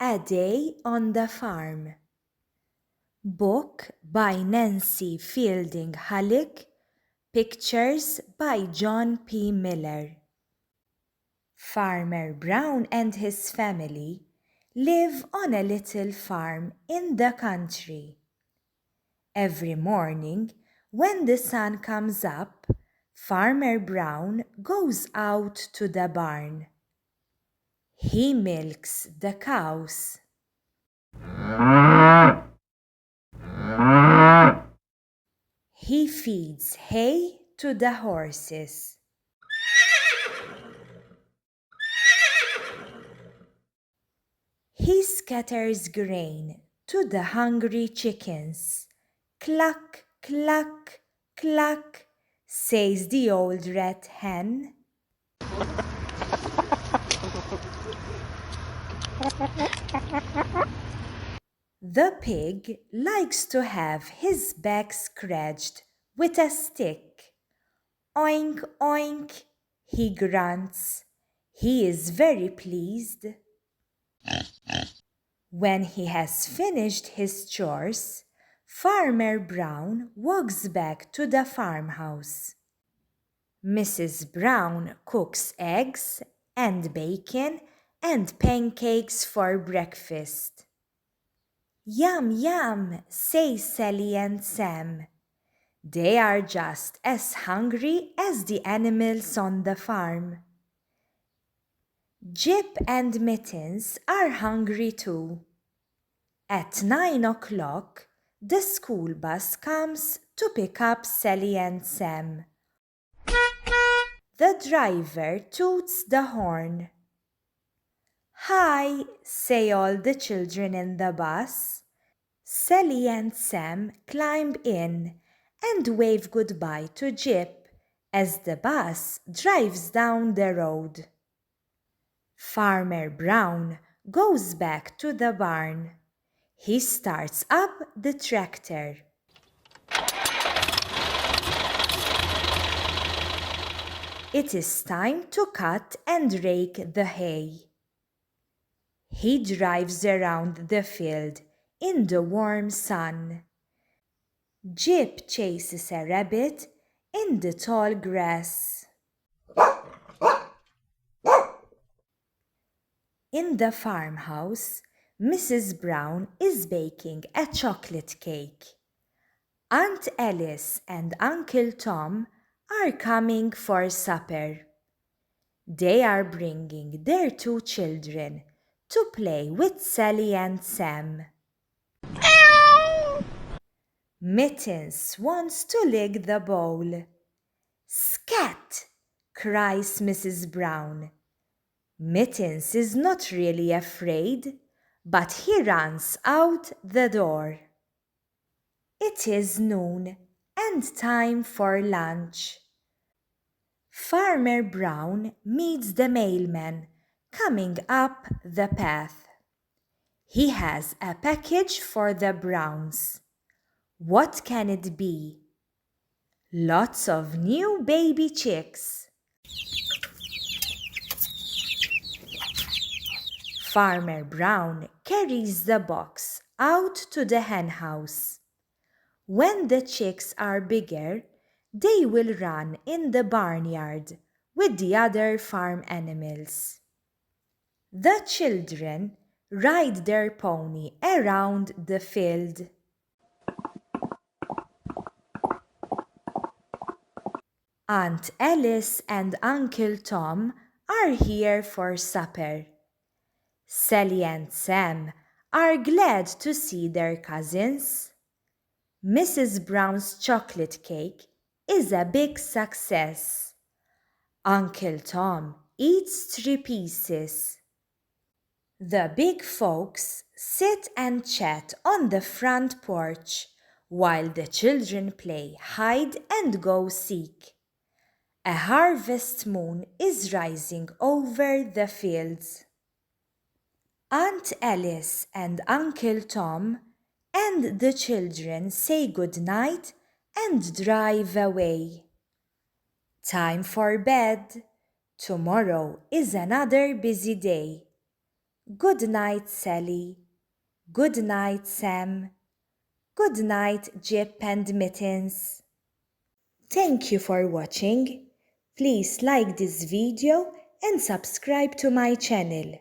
A Day on the Farm. Book by Nancy Fielding Hulick. Pictures by John P. Miller. Farmer Brown and his family live on a little farm in the country. Every morning, when the sun comes up, Farmer Brown goes out to the barn. He milks the cows. He feeds hay to the horses. He scatters grain to the hungry chickens. Cluck, cluck, cluck, says the old red hen. The pig likes to have his back scratched with a stick. Oink, oink, he grunts. He is very pleased. When he has finished his chores, Farmer Brown walks back to the farmhouse. Mrs. Brown cooks eggs and bacon and pancakes for breakfast. Yum, yum, say Sally and Sam. They are just as hungry as the animals on the farm. Jip and Mittens are hungry too. At 9 o'clock, the school bus comes to pick up Sally and Sam. The driver toots the horn. Hi, say all the children in the bus. Sally and Sam climb in and wave goodbye to Jip as the bus drives down the road. Farmer Brown goes back to the barn. He starts up the tractor. It is time to cut and rake the hay. He drives around the field in the warm sun. Jip chases a rabbit in the tall grass. In the farmhouse, Mrs. Brown is baking a chocolate cake. Aunt Alice and Uncle Tom are coming for supper. They are bringing their 2 children to play with Sally and Sam. Mittens wants to lick the bowl. Scat! Cries Mrs. Brown. Mittens is not really afraid, but he runs out the door. It is noon and time for lunch. Farmer Brown meets the mailman coming up the path. He has a package for the Browns. What can it be? Lots of new baby chicks. Farmer Brown carries the box out to the hen house. When the chicks are bigger, they will run in the barnyard with the other farm animals. The children ride their pony around the field. Aunt Alice and Uncle Tom are here for supper. Sally and Sam are glad to see their cousins. Mrs. Brown's chocolate cake is a big success. Uncle Tom eats 3 pieces. The big folks sit and chat on the front porch while the children play hide and go seek. A harvest moon is rising over the fields. Aunt Alice and Uncle Tom and the children say good night and drive away. Time for bed. Tomorrow is another busy day. Good night, Sally. Good night, Sam. Good night, Jip and Mittens. Thank you for watching. Please like this video and subscribe to my channel.